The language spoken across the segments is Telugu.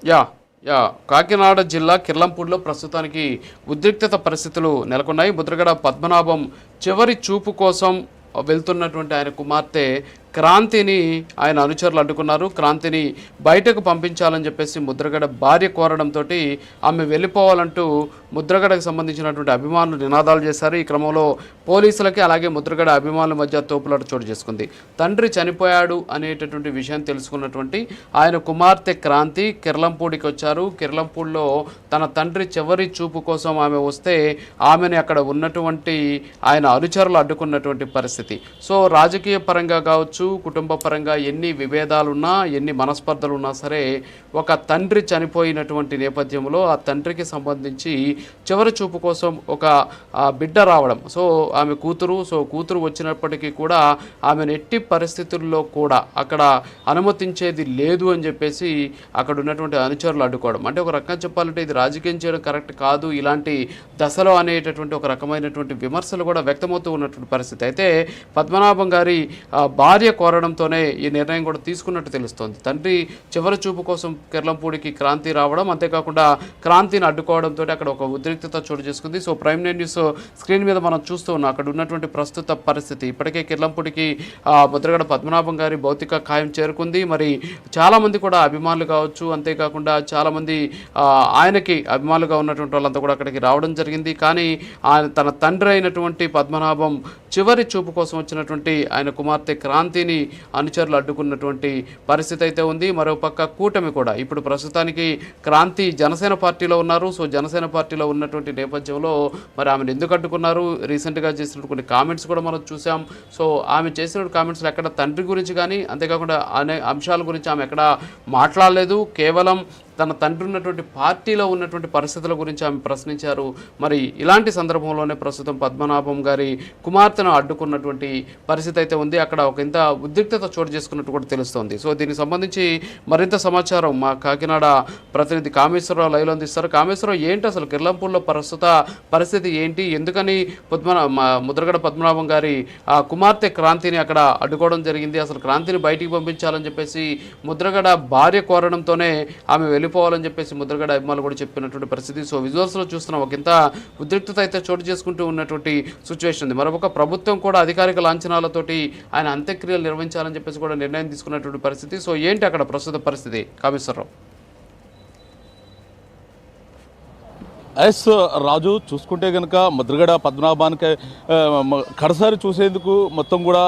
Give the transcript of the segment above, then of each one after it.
యా యా కాకినాడ జిల్లా కిర్లంపూడిలో ప్రస్తుతానికి ఉద్రిక్తత పరిస్థితులు నెలకొన్నాయి. ముద్రగడ పద్మనాభం చివరి చూపు కోసం వెళ్తున్నటువంటి ఆయన కుమార్తె క్రాంతిని ఆయన అనుచరులు అడ్డుకున్నారు. క్రాంతిని బయటకు పంపించాలని చెప్పేసి ముద్రగడ భార్య కోరడంతో ఆమె వెళ్ళిపోవాలంటూ ముద్రగడకు సంబంధించినటువంటి అభిమానులు నినాదాలు చేశారు. ఈ క్రమంలో పోలీసులకి అలాగే ముద్రగడ అభిమానుల మధ్య తోపులాట చోటు చేసుకుంది. తండ్రి చనిపోయాడు అనేటటువంటి విషయం తెలుసుకున్నటువంటి ఆయన కుమార్తె క్రాంతి కిర్లంపూడికి వచ్చారు. కిర్లంపూడిలో తన తండ్రి చివరి చూపు కోసం ఆమె వస్తే ఆమెని అక్కడ ఉన్నటువంటి ఆయన అనుచరులు అడ్డుకున్నటువంటి పరిస్థితి. సో రాజకీయ పరంగా కావచ్చు, కుటుంబ పరంగా ఎన్ని విభేదాలున్నా ఎన్ని మనస్పర్ధలు ఉన్నా సరే ఒక తండ్రి చనిపోయినటువంటి నేపథ్యంలో ఆ తండ్రికి సంబంధించి చివరి చూపు కోసం ఒక బిడ్డ రావడం, సో ఆమె కూతురు వచ్చినప్పటికీ కూడా ఆమెను ఎట్టి పరిస్థితుల్లో కూడా అక్కడ అనుమతించేది లేదు అని చెప్పేసి అక్కడ ఉన్నటువంటి అనుచరులు అడ్డుకోవడం. అంటే ఒక రకంగా చెప్పాలంటే ఇది రాజకీయం చేయడం కరెక్ట్ కాదు ఇలాంటి దశలో అనేటటువంటి ఒక రకమైనటువంటి విమర్శలు కూడా వ్యక్తమవుతూ ఉన్నటువంటి పరిస్థితి. అయితే పద్మనాభం గారి భార్య కోరడంతోనే ఈ నిర్ణయం కూడా తీసుకున్నట్టు తెలుస్తోంది. తండ్రి చివరి చూపు కోసం కిర్లంపూడికి క్రాంతి రావడం, అంతేకాకుండా క్రాంతిని అడ్డుకోవడంతో అక్కడ ఒక ఉద్రిక్తత చోటు చేసుకుంది. So prime nine news screen మీద మనం చూస్తూ ఉన్నాం అక్కడ ఉన్నటువంటి ప్రస్తుత పరిస్థితి. ఇప్పటికే కిర్లంపూడికి ముద్రగడ పద్మనాభం గారి భౌతిక కాయం చేరుకుంది. మరి చాలామంది కూడా అభిమానులు కావచ్చు, అంతేకాకుండా చాలామంది ఆయనకి అభిమానులుగా ఉన్నటువంటి వాళ్ళంతా కూడా అక్కడికి రావడం జరిగింది. కానీ తన తండ్రి అయినటువంటి పద్మనాభం చివరి చూపు కోసం వచ్చినటువంటి ఆయన కుమార్తె క్రాంతిని అనుచరులు అడ్డుకున్నటువంటి పరిస్థితి అయితే ఉంది. మరోపక్క కూటమి కూడా ఇప్పుడు ప్రస్తుతానికి క్రాంతి జనసేన పార్టీలో ఉన్నారు. సో జనసేన పార్టీలో ఉన్నటువంటి నేపథ్యంలో మరి ఆమెను ఎందుకు అడ్డుకున్నారు, రీసెంట్గా చేసినటువంటి కొన్ని కామెంట్స్ కూడా మనం చూసాం. సో ఆమె చేసిన కామెంట్స్లో ఎక్కడ తండ్రి గురించి కానీ అంతేకాకుండా అనే అంశాల గురించి ఆమె ఎక్కడ మాట్లాడలేదు. కేవలం తన తండ్రి ఉన్నటువంటి పార్టీలో ఉన్నటువంటి పరిస్థితుల గురించి ఆమె ప్రశ్నించారు. మరి ఇలాంటి సందర్భంలోనే ప్రస్తుతం పద్మనాభం గారి కుమార్తెను అడ్డుకున్నటువంటి పరిస్థితి అయితే ఉంది. అక్కడ ఒక ఇంత ఉద్రిక్తత చోటు చేసుకున్నట్టు కూడా తెలుస్తోంది. సో దీనికి సంబంధించి మరింత సమాచారం మా కాకినాడ ప్రతినిధి కామేశ్వరరావు లైవ్లో అందిస్తారు. కామేశ్వరరావు, ఏంటి అసలు కిర్లంపూడిలో ప్రస్తుత పరిస్థితి ఏంటి? ఎందుకని ముద్రగడ పద్మనాభం గారి కుమార్తె క్రాంతిని అక్కడ అడ్డుకోవడం జరిగింది? అసలు క్రాంతిని బయటికి పంపించాలని చెప్పేసి ముద్రగడ భార్య కోరడంతోనే ఆమె వెళ్ళిపోవాలని చెప్పేసి ముద్రగడ అభిమానులు కూడా చెప్పినటువంటి పరిస్థితి. సో విజువల్స్లో చూస్తున్నాం ఒక ఇంత ఉద్రిక్తత అయితే చోటు చేసుకుంటూ ఉన్నటువంటి సిచ్యువేషన్ ఉంది. మరొక ప్రభుత్వం కూడా అధికారిక లాంఛనాలతోటి ఆయన అంత్యక్రియలు నిర్వహించాలని చెప్పేసి కూడా నిర్ణయం తీసుకున్నటువంటి పరిస్థితి. సో ఏంటి అక్కడ ప్రస్తుత పరిస్థితి కామేశ్వరరావు? ఎస్ రాజు, చూసుకుంటే కనుక ముద్రగడ పద్మనాభానికి కడసారి చూసేందుకు మొత్తం కూడా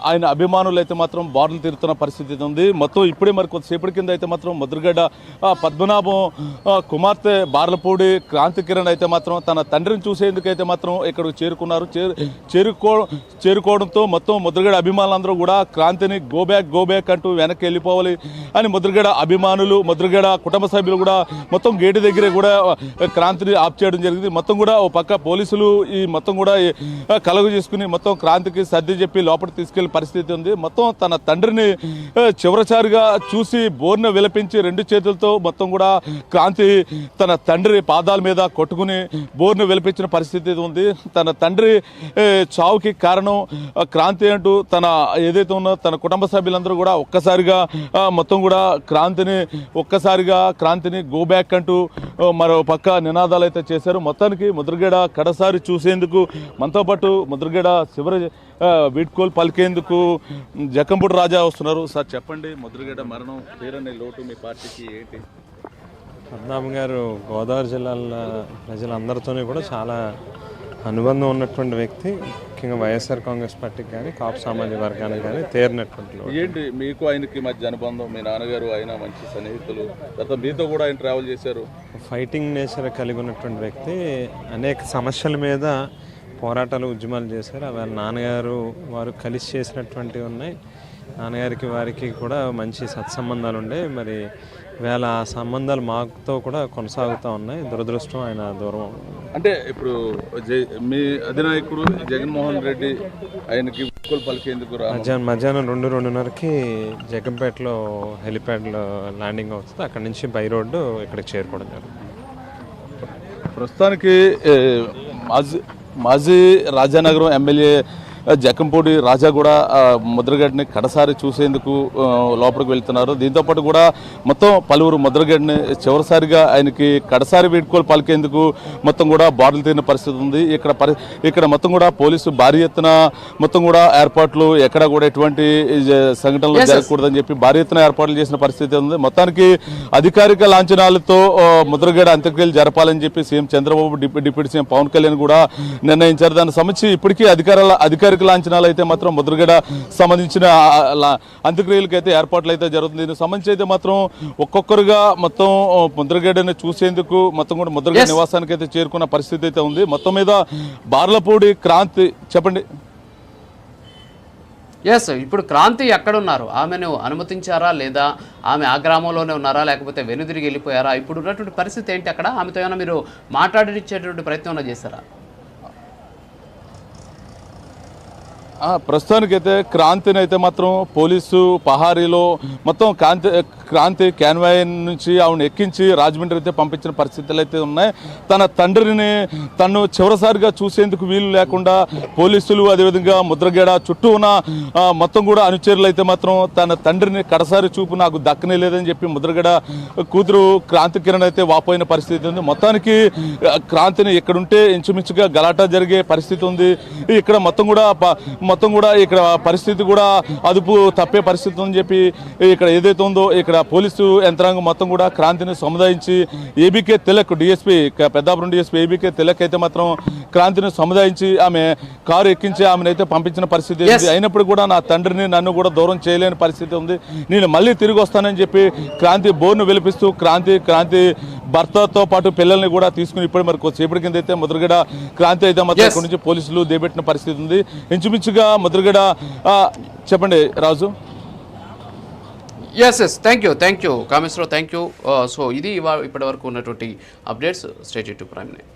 ఆయన అభిమానులు అయితే మాత్రం బారులు తీరుతున్న పరిస్థితి ఉంది. మొత్తం ఇప్పుడే మరి కొద్దిసేపటి కింద అయితే మాత్రం ముద్రగడ పద్మనాభం కుమార్తె బార్లపూడి క్రాంతి కిరణ్ అయితే మాత్రం తన తండ్రిని చూసేందుకు అయితే మాత్రం ఇక్కడికి చేరుకున్నారు. చేరుకోవడంతో మొత్తం ముద్రగడ అభిమానులందరూ కూడా క్రాంతిని గో బ్యాక్ అంటూ వెనక్కి వెళ్ళిపోవాలి అని ముద్రగడ అభిమానులు, ముద్రగడ కుటుంబ సభ్యులు కూడా మొత్తం గేటు దగ్గరే కూడా క్రాంతిని ఆప్ చేయడం జరిగింది. మొత్తం కూడా ఓ పక్క పోలీసులు ఈ మొత్తం కూడా కలుగు చేసుకుని మొత్తం క్రాంతికి సర్ది చెప్పి లోపలికి తీసుకెళ్లే పరిస్థితి ఉంది. మొత్తం తన తండ్రిని చివరిసారిగా చూసి బోర్న విలపించి రెండు చేతులతో మొత్తం కూడా క్రాంతి తన తండ్రి పాదాల మీద కొట్టుకుని బోర్న విలపించిన పరిస్థితి ఉంది. తన తండ్రి చావుకి కారణం క్రాంతి అంటూ తన ఏదైతే ఉన్నో తన కుటుంబ సభ్యులందరూ కూడా ఒక్కసారిగా మొత్తం కూడా క్రాంతిని గో బ్యాక్ అంటూ మరో పక్క నినాదాలు అయితే చేశారు. మొత్తానికి ముద్రగడ కడసారి చూసేందుకు మనతో పాటు ముద్రగడ చివరి వీడ్కోలు పలికేందుకు జకంపూడి రాజా వస్తున్నారు. సార్ చెప్పండి, ముద్రగడ మరణం తీరని లోటు మీ పార్టీకి ఏంటి? పద్మనాభం గారు గోదావరి జిల్లాల ప్రజలందరితోనే కూడా చాలా అనుబంధం ఉన్నటువంటి వ్యక్తి. ముఖ్యంగా వైఎస్ఆర్ కాంగ్రెస్ పార్టీకి కానీ కాపు సామాజిక వర్గానికి కానీ తేరినటువంటి. ఏంటి మీకు ఆయనకి మధ్య అనుబంధం? మీ నాన్నగారు ఆయన మంచి సన్నిహితులు, తర్వాత మీతో కూడా ఆయన ట్రావెల్ చేశారు. ఫైటింగ్ నేచర్ కలిగి ఉన్నటువంటి వ్యక్తి. అనేక సమస్యల మీద పోరాటాలు, ఉద్యమాలు చేశారు. అవి నాన్నగారు వారు కలిసి చేసినటువంటివి ఉన్నాయి. నాన్నగారికి వారికి కూడా మంచి సత్సంబంధాలు ఉండే. మరి వేళ ఆ సంబంధాలు మాతో కూడా కొనసాగుతూ ఉన్నాయి. దురదృష్టం ఆయన దూరం. అంటే ఇప్పుడు మీ అధినాయకుడు జగన్మోహన్ రెడ్డి ఆయనకి పలికేందుకు మధ్యాహ్నం 2:30కి జగంపేటలో హెలిప్యాడ్లో ల్యాండింగ్ అవుతుంది. అక్కడి నుంచి బై రోడ్డు ఇక్కడికి చేరుకోవడం జరుగుతుంది. ప్రస్తుతానికి మాజీ రాజానగరం ఎమ్మెల్యే జకంపూడి రాజా కూడా ముద్రగడ్ని కడసారి చూసేందుకు లోపలికి వెళ్తున్నారు. దీంతోపాటు కూడా మొత్తం పలువురు ముద్రగడ్ని చివరిసారిగా ఆయనకి కడసారి వీడ్కోలు పలికేందుకు మొత్తం కూడా బారులు తీరిన పరిస్థితి ఉంది. ఇక్కడ మొత్తం కూడా పోలీసు భారీ ఎత్తున మొత్తం కూడా ఏర్పాట్లు ఎక్కడ కూడా ఎటువంటి సంఘటనలు జరగకూడదని చెప్పి భారీ ఎత్తున ఏర్పాట్లు చేసిన పరిస్థితి ఉంది. మొత్తానికి అధికారిక లాంఛనాలతో ముద్రగడ అంత్యక్రియలు జరపాలని చెప్పి CM Chandrababu deputy CM Pawan Kalyan కూడా నిర్ణయించారు. దానికి సంబంధించి ఇప్పటికీ అధికారిక లాంఛనాలు అయితే మాత్రం ముద్రగడ సంబంధించిన అంత్యక్రియలకు అయితే ఏర్పాట్లు అయితే జరుగుతుంది. దీనికి సంబంధించి అయితే మాత్రం ఒక్కొక్కరుగా మొత్తం ముద్రగడని చూసేందుకు మొత్తం కూడా ముద్రగడ నివాసానికి అయితే చేరుకున్న పరిస్థితి అయితే ఉంది. మొత్తం మీద బార్లపూడి క్రాంతి చెప్పండి. ఎస్, ఇప్పుడు క్రాంతి ఎక్కడున్నారు? ఆమెను అనుమతించారా లేదా? ఆమె ఆ గ్రామంలోనే ఉన్నారా లేకపోతే వెనుదిరిగి వెళ్ళిపోయారా? ఇప్పుడు ఉన్నటువంటి పరిస్థితి ఏంటి అక్కడ? ఆమెతో ఏమైనా మీరు మాట్లాడించేటువంటి ప్రయత్నం చేశారా? ప్రస్తుతానికైతే క్రాంతిని అయితే మాత్రం పోలీసు పహారీలో మొత్తం క్రాంతి క్యాన్వాయ్ నుంచి ఆవిడ ఎక్కించి రాజమండ్రి అయితే పంపించిన పరిస్థితులు అయితే ఉన్నాయి. తన తండ్రిని తను చివరిసారిగా చూసేందుకు వీలు లేకుండా పోలీసులు అదేవిధంగా ముద్రగడ చుట్టూ ఉన్న మొత్తం కూడా అనుచరులు అయితే మాత్రం తన తండ్రిని కడసారి చూపు నాకు దక్కనే లేదని చెప్పి ముద్రగడ కూతురు క్రాంతి కిరణ్ అయితే వాపోయిన పరిస్థితి ఉంది. మొత్తానికి క్రాంతిని ఇక్కడుంటే ఇంచుమించుగా గలాటా జరిగే పరిస్థితి ఉంది. ఇక్కడ మొత్తం కూడా ఇక్కడ పరిస్థితి కూడా అదుపు తప్పే పరిస్థితి అని చెప్పి ఇక్కడ ఏదైతే ఉందో ఇక్కడ పోలీసు యంత్రాంగం మొత్తం కూడా క్రాంతిని సముదాయించి ABK Tilak DSP Peddapuram DSP ABK Tilak అయితే మాత్రం క్రాంతిని సముదాయించి ఆమె కారు ఎక్కించి ఆమెను అయితే పంపించిన పరిస్థితి ఉంది. అయినప్పుడు కూడా నా తండ్రిని నన్ను కూడా దూరం చేయలేని పరిస్థితి ఉంది. నేను మళ్ళీ తిరిగి వస్తానని చెప్పి క్రాంతి బోర్ను వెలిపిస్తూ క్రాంతి భర్తతో పాటు పిల్లల్ని కూడా తీసుకుని ఇప్పుడు మరి కొద్దిసేపటి కింద అయితే ముద్రగడ క్రాంతి అయితే మాత్రం ఇక్కడి నుంచి పోలీసులు దేబెట్టిన పరిస్థితి ఉంది. ఇంచుమించుగా ముద్రగడ చెప్పండి Raju. Yes thank you Kameswararao, thank you. So ఇది ఇప్పటి వరకు ఉన్నటువంటి updates. Stay tuned to Prime nine.